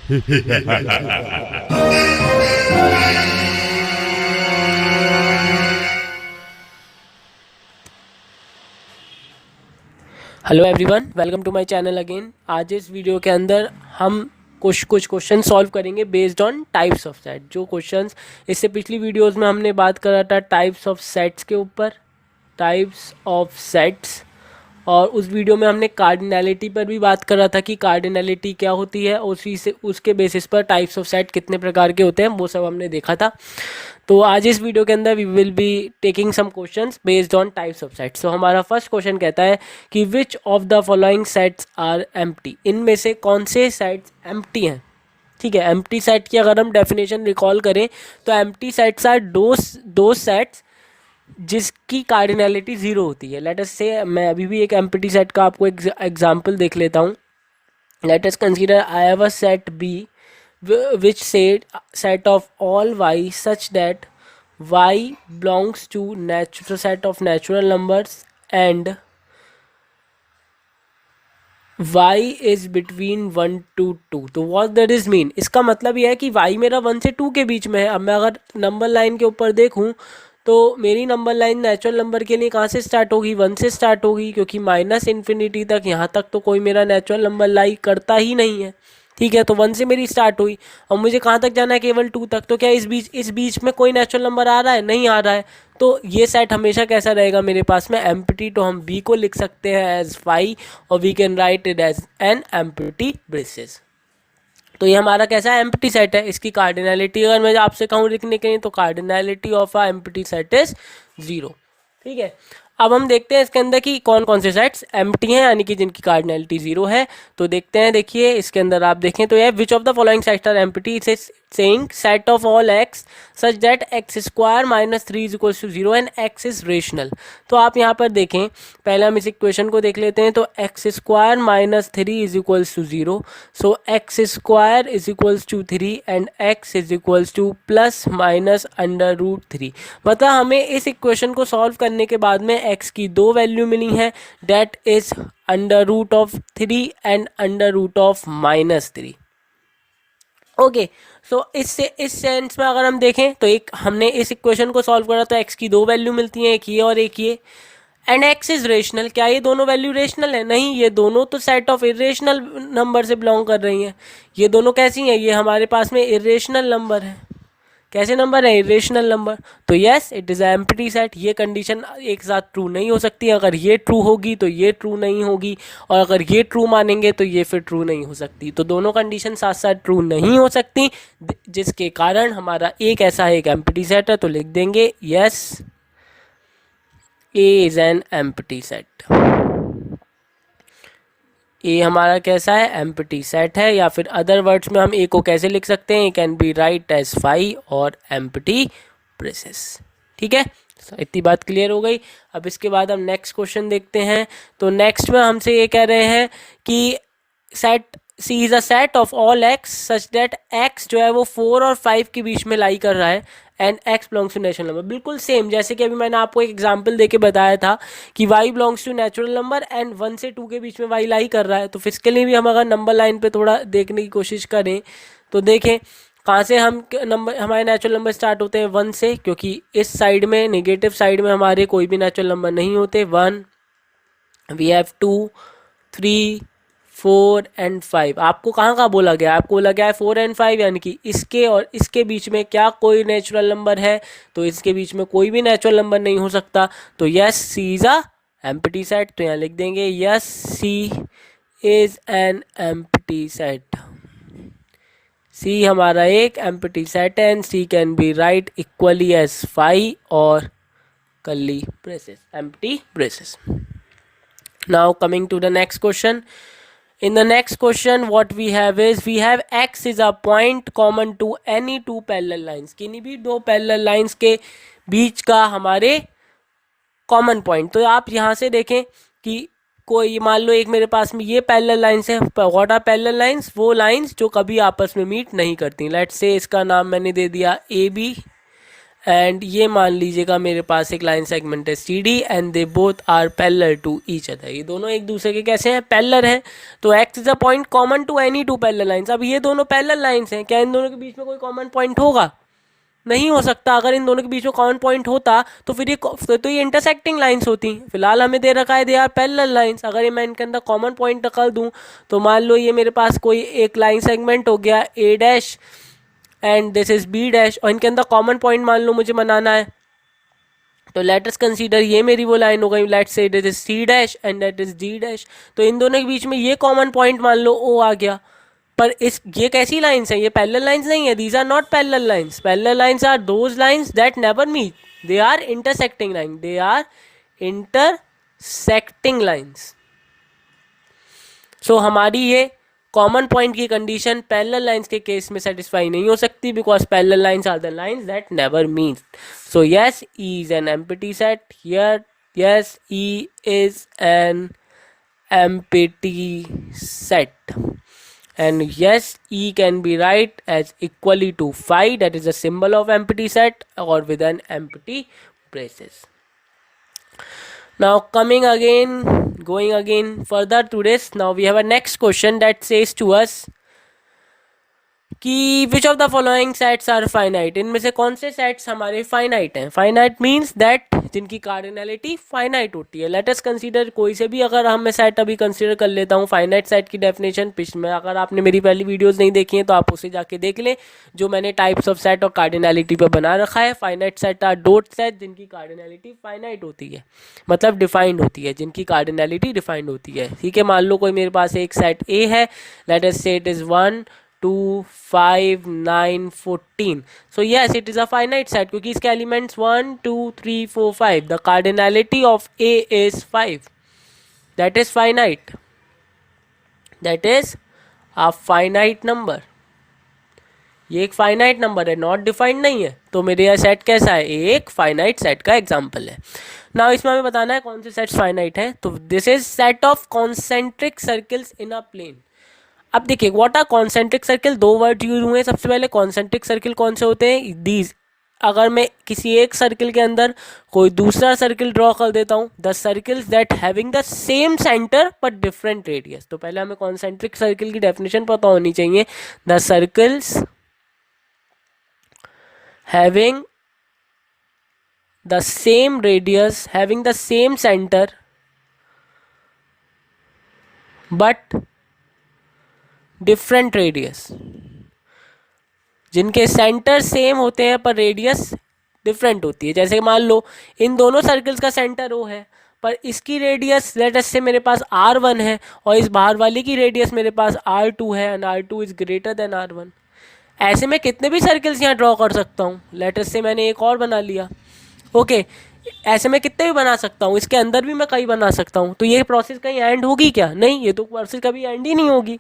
Hello everyone, welcome to my channel again. आज इस video के अंदर हम कुछ क्वेश्चन सॉल्व करेंगे based on types of set. जो क्वेश्चंस इससे पिछली वीडियोस में हमने बात करा था टाइप्स ऑफ सेट्स के ऊपर, टाइप्स ऑफ सेट्स, और उस वीडियो में हमने कार्डिनैलिटी पर भी बात करा था कि कार्डिनैलिटी क्या होती है, उसी से उसके बेसिस पर टाइप्स ऑफ सेट कितने प्रकार के होते हैं वो सब हमने देखा था। तो आज इस वीडियो के अंदर we will be taking some questions based on types of sets. तो हमारा फर्स्ट क्वेश्चन कहता है कि which of the following sets are empty. इनमें से कौन से सेट्स एम्प्टी हैं। ठीक है, एम्प्टी सेट की अगर हम डेफिनेशन रिकॉल करें तो एम्प्टी सेट्स आर दो सेट्स जिसकी कार्डिनैलिटी जीरो होती है। लेट अस से, मैं अभी भी एक एम्प्टी सेट का आपको एग्जांपल देख लेता हूँ। Let us consider I have a set B which set of all y such that y belongs to natural set of natural numbers and y is between 1 to 2। तो what that is mean, इसका मतलब यह है कि y मेरा 1 से 2 के बीच में है। अब मैं अगर नंबर लाइन के ऊपर देखूं तो मेरी नंबर लाइन नेचुरल नंबर के लिए कहाँ से स्टार्ट होगी, 1 से स्टार्ट होगी, क्योंकि माइनस इन्फिनिटी तक, यहाँ तक तो कोई मेरा नेचुरल नंबर लाई करता ही नहीं है। ठीक है, तो 1 से मेरी स्टार्ट हुई और मुझे कहाँ तक जाना है, केवल 2 तक। तो क्या इस बीच में कोई नेचुरल नंबर आ रहा है, नहीं आ रहा है। तो ये सेट हमेशा कैसा रहेगा मेरे पास में, एम्प्टी। तो हम बी को लिख सकते हैं एज फाई और we can write it as an empty braces. तो ये हमारा कैसा है, एम्प्टी सेट है। इसकी कार्डिनैलिटी अगर मैं आपसे कहूँ लिखने के लिए तो cardinality of a empty set is 0। ठीक है, अब हम देखते हैं इसके अंदर कि कौन कौन से सेट्स एम्प्टी हैं, यानी कि जिनकी कार्डिनैलिटी 0 है। तो देखते हैं, देखिए इसके अंदर आप देखें तो ये which of the following sets are empty, इसे saying set of all x such that x square minus 3 is equals to 0 and x is rational. तो आप यहाँ पर देखें, पहले हम इस इक्वेशन को देख लेते हैं। तो x square minus 3 is equals to 0, so x square is equals to 3 and x is equals to plus minus under root 3। मतलब हमें इस इक्वेशन को सॉल्व करने के बाद में एक्स की दो वैल्यू मिली हैं, that is under root of 3 and under root of minus 3। Okay, so इस सेंस में अगर हम देखें तो एक हमने इस इक्वेशन को सॉल्व करा तो एक्स की दो वैल्यू मिलती हैं, एक ये और एक ये। एंड एक्स इज रेशनल, क्या ये दोनों वैल्यू रेशनल है? नहीं, ये दोनों तो सेट ऑफ इरेशनल नंबर से बिलोंग कर रही हैं। ये दोनों कैसी हैं, ये हमारे पास में इरेशनल नंबर है। कैसे नंबर है, इरेशनल नंबर। तो yes, it is empty set. ये कंडीशन एक साथ ट्रू नहीं हो सकती। अगर ये ट्रू होगी तो ये ट्रू नहीं होगी, और अगर ये ट्रू मानेंगे तो ये फिर ट्रू नहीं हो सकती। तो दोनों कंडीशन साथ साथ ट्रू नहीं हो सकती, जिसके कारण हमारा एक ऐसा एक एम्प्टी सेट है। तो लिख देंगे yes, A is an empty set. A हमारा कैसा है, एम्प्टी सेट है। या फिर अदर वर्ड्स में हम ए को कैसे लिख सकते हैं, can be write as phi और एम्प्टी ब्रेसेस। ठीक है, इतनी बात क्लियर हो गई। अब इसके बाद हम नेक्स्ट क्वेश्चन देखते हैं। तो नेक्स्ट में हमसे ये कह रहे हैं कि set C is a set of all x such that x जो है वो 4 और 5 के बीच में लाई कर रहा है and x belongs to natural number. बिल्कुल सेम जैसे कि अभी मैंने आपको एक एग्जांपल देके बताया था कि y belongs to natural number and 1 से 2 के बीच में y लाई कर रहा है। तो फिजिकली भी हम अगर नंबर लाइन पे थोड़ा देखने की कोशिश करें तो देखें कहाँ से हम नंबर, हमारे नेचुरल नंबर स्टार्ट होते हैं 1 से, क्योंकि इस साइड में नेगेटिव साइड में हमारे कोई भी नेचुरल नंबर नहीं होते। 1, वी हैव 2, 3, 4 एंड 5। आपको कहाँ कहाँ बोला गया, आपको बोला गया है 4 एंड 5, यानी कि इसके और इसके बीच में क्या कोई नेचुरल नंबर है, तो इसके बीच में कोई भी नेचुरल नंबर नहीं हो सकता। तो yes, C is a empty set. तो यहाँ लिख देंगे yes, C is an empty set. C हमारा एक एम्प्टी सेट है and C can be right equally as phi और curly braces, empty braces. Now coming to the next question. In the next question what we have is, we have x is a point common to any two parallel lines। किन्हीं भी दो parallel lines के बीच का हमारे common point. तो आप यहाँ से देखें कि कोई मान लो एक मेरे पास में ये पैरेलल लाइन्स है। व्हाट आर पैरेलल लाइन्स, वो लाइन्स जो कभी आपस में मीट नहीं करती। लेट्स से इसका नाम मैंने दे दिया ए बी एंड ये मान लीजिएगा मेरे पास एक लाइन सेगमेंट है C D and they both are parallel to each other, ये दोनों एक दूसरे के कैसे हैं, पैरेलल हैं। तो x is a point common to any two parallel lines. अब ये दोनों पैरेलल लाइंस हैं, क्या इन दोनों के बीच में कोई कॉमन पॉइंट होगा, नहीं हो सकता। अगर इन दोनों के बीच में कॉमन पॉइंट होता तो फिर ये इंटरसेक्टिंग लाइंस होती। फिलहाल हमें दे रखा है दे आर पैरेलल लाइंस। अगर ये मैं इनके अंदर कॉमन पॉइंट कर दूं तो मान लो ये मेरे पास कोई एक लाइन सेगमेंट हो गया A dash and this is B dash, और इनके अंदर कॉमन पॉइंट मान लो मुझे बनाना है। तो लेट अस कंसीडर ये मेरी वो लाइन हो गई, let's say this is C dash and that is D dash. तो इन दोनों के बीच में ये कॉमन पॉइंट मान लो ओ आ गया। पर इस ये कैसी लाइंस हैं, ये पैरेलल लाइंस नहीं है, these are not parallel lines. Parallel lines are those lines that never meet, they are intersecting line, they are intersecting lines. So हमारी ये कॉमन पॉइंट की कंडीशन पैरेलल लाइंस के केस में satisfy नहीं हो सकती, because parallel lines are the lines that never meet. So yes, E is an empty set here, yes E is an empty set, and yes, E can be write as equally to phi, that is a symbol of empty set, or with an empty braces. Now going again further to this, now we have a next question that says to us कि which of the following sets are finite, इनमें से कौन से sets हमारे finite हैं। Finite means that जिनकी cardinality finite होती है। लेट अस कंसीडर कोई से भी, अगर हम मैं सेट अभी कंसीडर कर लेता हूँ। फाइनाइट सेट की डेफिनेशन पिछले में, अगर आपने मेरी पहली वीडियोस नहीं देखी हैं तो आप उसे जाके देख लें, जो मैंने टाइप्स ऑफ सेट और कार्डिनलिटी पे बना रखा है। Finite set R dot set जिनकी कार्डिनलिटी फाइनाइट होती है, मतलब डिफाइंड होती है, जिनकी कार्डिनलिटी डिफाइंड होती है। ठीक है, मान लो कोई मेरे पास एक सेट ए है, लेट अस से it is 1 2 5 9 14। So yes, it is a finite set क्योंकि इसके elements 1 2 3 4 5। The cardinality of A is 5, that is finite, that is a finite number. ये एक फाइनाइट नंबर है, नॉट डिफाइंड नहीं है। तो मेरे यह सेट कैसा है, एक फाइनाइट सेट का एग्जाम्पल है। नाउ इसमें हमें बताना है कौन से सेट्स फाइनाइट हैं। तो this is set of concentric circles in a plane. अब देखिए व्हाट आर कॉन्सेंट्रिक सर्किल, दो वर्ड यूज हुए हैं। सबसे पहले कॉन्सेंट्रिक सर्किल कौन से होते हैं, दीज। अगर मैं किसी एक सर्किल के अंदर कोई दूसरा सर्किल ड्रॉ कर देता हूँ, the circles that having the same centre but different radius. तो पहले हमें कॉन्सेंट्रिक सर्किल की डेफिनेशन पता होनी चाहिए। The circles having the same radius, having the same centre but different radius, जिनके सेंटर सेम होते हैं पर रेडियस डिफरेंट होती है। जैसे मान लो इन दोनों सर्कल्स का सेंटर O है, पर इसकी रेडियस लेट अस से मेरे पास R1 है और इस बाहर वाले की रेडियस मेरे पास R2 है and R2 is greater than R1। ऐसे में कितने भी सर्कल्स यहाँ ड्रॉ कर सकता हूँ। लेट अस से मैंने एक और बना लिया, ओके ऐसे में कितने भी बना सकता हूँ, इसके अंदर भी मैं कई बना सकता हूँ। तो ये प्रोसेस कहीं एंड होगी क्या, नहीं, ये तो प्रोसेस कभी एंड ही नहीं होगी।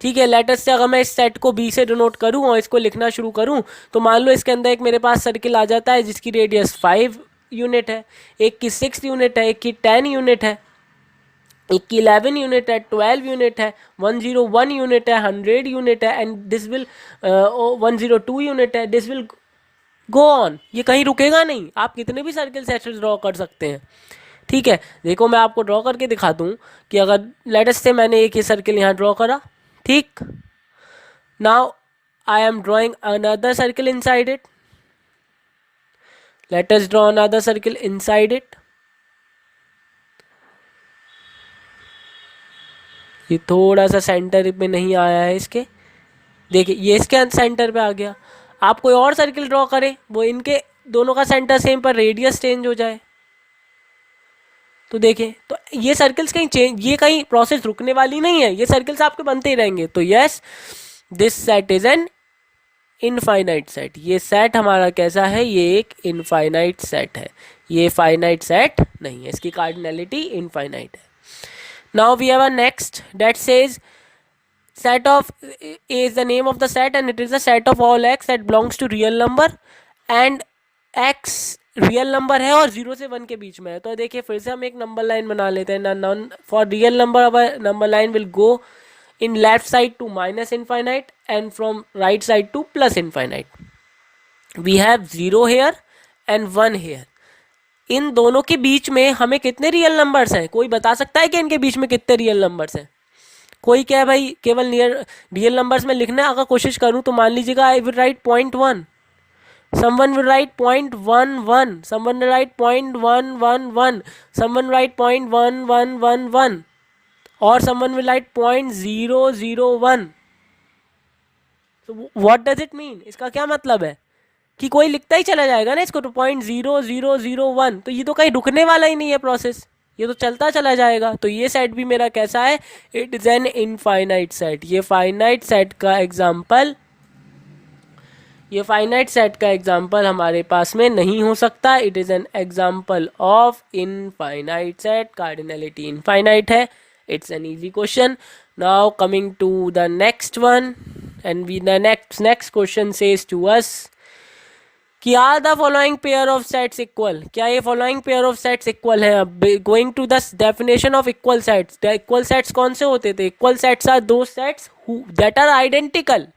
ठीक है, लेट अस से अगर मैं इस सेट को बी से डिनोट करूं और इसको लिखना शुरू करूं, तो मान लो इसके अंदर एक मेरे पास सर्किल आ जाता है जिसकी रेडियस 5 यूनिट है, एक की 6 यूनिट है, एक की 10 यूनिट है, एक की 11 यूनिट है, 12 यूनिट है, 101 यूनिट है, 100 यूनिट है एंड दिस विल 102 यूनिट है, दिस विल गो ऑन। ये कहीं रुकेगा नहीं, आप कितने भी सर्किल सेट्स ड्रॉ कर सकते हैं। ठीक है, देखो मैं आपको ड्रॉ करके दिखा दूं कि अगर लेट अस से मैंने एक ही सर्किल यहाँ ड्रॉ करा, ठीक, now I am drawing another circle inside it, let us draw another circle inside it. ये थोड़ा सा सेंटर पे नहीं आया है इसके, देखिए ये इसके सेंटर पे आ गया। आप कोई और सर्किल ड्रॉ करें, वो इनके दोनों का सेंटर सेम पर रेडियस चेंज हो जाए, तो देखिए तो ये सर्कल्स कहीं चेंज, ये कहीं प्रोसेस रुकने वाली नहीं है, ये सर्कल्स आपके बनते ही रहेंगे। तो yes, this set is an infinite set. ये सेट हमारा कैसा है, ये एक इनफाइनाइट सेट है, ये फाइनाइट सेट नहीं है, इसकी कार्डिनलिटी इनफाइनाइट है। Now we have a next that says set of A is the name of the set and it is the set of all x that belongs to real number and x real number है और 0 से 1 के बीच में है। तो देखिए फिर से हम एक नंबर लाइन बना लेते हैं। Now for real number our number line will go in left side to minus infinite and from right side to plus infinite. We have 0 here and 1 here. इन दोनों के बीच में हमें कितने रियल नंबर्स हैं? कोई बता सकता है कि इनके बीच में कितने रियल नंबर्स हैं? कोई क्या है भाई, केवल नियर रियल नंबर्स में लिखना है। अगर कोशिश करूं तो मान लीजिएगा I will write 0.1, someone will write 0.11, someone will write 0.111, someone write 0.1111, और someone will write 0.001। so what does it mean? इसका क्या मतलब है कि कोई लिखता ही चला जाएगा ना इसको, तो 0.0001, तो ये तो कहीं रुकने वाला ही नहीं है प्रोसेस, ये तो चलता चला जाएगा। तो ये सेट भी मेरा कैसा है? It is an infinite set. ये फाइनाइट सेट का एग्जाम्पल, ये फाइनाइट सेट का एग्जाम्पल हमारे पास में नहीं हो सकता। It is an example of infinite set. Cardinality infinite है। It's an easy question. Now coming to the next one, and we the next question says to us कि are the following pair of sets equal? क्या ये following pair of sets equal है? अब going to the definition of equal sets. The equal sets कौन से होते थे? Equal sets are दो सेट्स दैट आर आइडेंटिकल,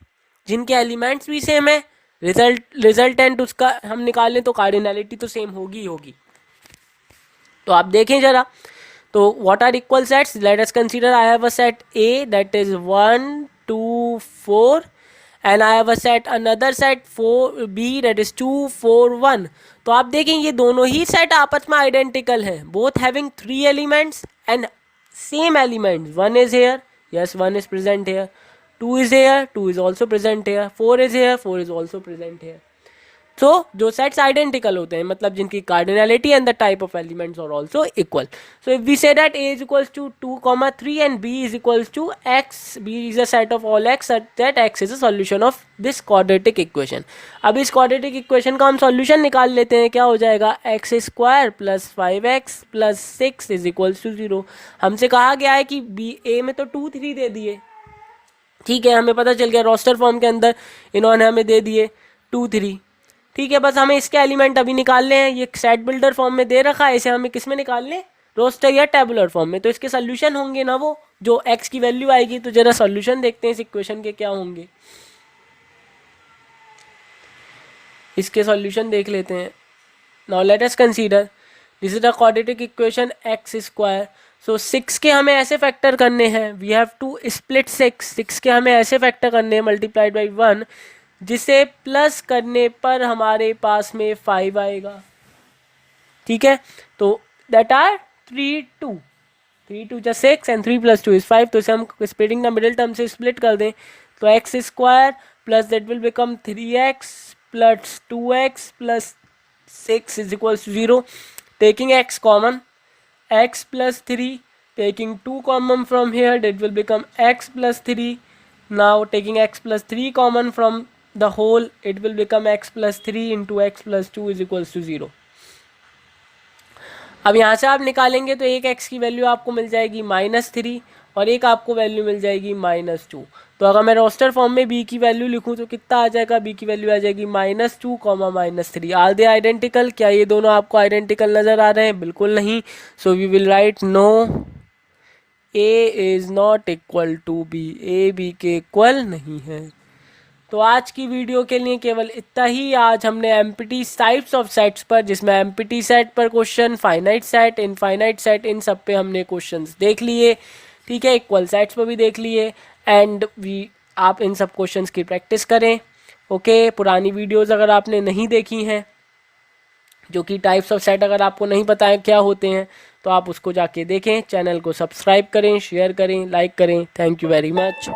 जिनके एलिमेंट्स भी सेम है। रिजल्टेंट उसका हम निकालें तो कार्डिनलिटी तो सेम होगी ही होगी। तो आप देखें जरा, तो what are equal sets? Let us consider I have a set A that is 1 2 4 and I have a set another set 4 B that is 2 4 1। तो आप देखें ये दोनों ही सेट आपस में आइडेंटिकल हैं, both having 3 elements and same elements. 1 is here, yes 1 is present here, 2 is here, 2 is also present here, 4 is here, 4 is also present here। तो जो सेट्स आइडेंटिकल होते हैं, मतलब जिनकी cardinality and the type of elements are also equal. So if we say that a is equals to 2, 3 and b is equals to x, b is a set of all x such that x is a solution of this quadratic equation। अब इस quadratic equation का हम solution निकाल लेते हैं। क्या हो जाएगा? x square plus 5x plus 6 is equals to 0। हमसे कहा गया है कि b a में तो 2 3 दे दिए, ठीक है, हमें पता चल गया रोस्टर फॉर्म के अंदर इन्होंने हमें दे दिए 2 3, ठीक है। बस हमें इसके एलिमेंट अभी निकालने हैं। ये सेट बिल्डर फॉर्म में दे रखा है, इसे हमें किस में निकालने? रोस्टर या टेबुलर फॉर्म में। तो इसके सोल्यूशन होंगे ना, वो जो x की वैल्यू आएगी। तो जरा सोल्यूशन देखते हैं इस इक्वेशन के क्या होंगे। इसके सोल्यूशन देख लेते हैं। Now let us consider this is the quadratic equation x square. So 6 के हमें ऐसे फैक्टर करने हैं, वी हैव टू स्प्लिट 6 के हमें ऐसे फैक्टर करने हैं मल्टीप्लाइड बाई 1, जिसे प्लस करने पर हमारे पास में 5 आएगा, ठीक है। तो दैट आर 3 2 3 2 जा 6 एंड 3 प्लस 2 इज 5। तो इसे हम स्प्लिटिंग द मिडिल टर्म से स्प्लिट कर दें तो x square plus that will become 3x plus 2x plus 6 is equals to 0। Taking x common, x plus 3, taking 2 common from here, that will become x plus 3. Now taking x plus 3 common from the whole, it will become x plus 3 into x plus 2 is equals to 0। अब यहाँ से आप निकालेंगे तो एक x की value आपको मिल जाएगी -3 और एक आपको वैल्यू मिल जाएगी -2। तो अगर मैं रोस्टर फॉर्म में b की वैल्यू लिखूँ तो कितना आ जाएगा? b की वैल्यू आ जाएगी -2, -3। Are they identical? क्या ये दोनों आपको आइडेंटिकल नज़र आ रहे हैं? बिल्कुल नहीं। So we will write no, a is not equal to b, a b के इक्वल नहीं है। तो आज की वीडियो के लिए केवल इतना ही। आज हमने एम्प्टी टाइप्स ऑफ सेट्स पर, जिसमें एम्प्टी सेट पर question, finite set, infinite set, इन सब पे हमने क्वेश्चंस देख लिए, ठीक है। इक्वल सेट्स पर भी देख लिए एंड आप इन सब क्वेश्चंस की प्रैक्टिस करें, ओके। पुरानी वीडियोस अगर आपने नहीं देखी हैं, जो कि टाइप्स ऑफ सेट अगर आपको नहीं पता है क्या होते हैं, तो आप उसको जाके देखें। चैनल को सब्सक्राइब करें, शेयर करें, लाइक करें। Thank you very much.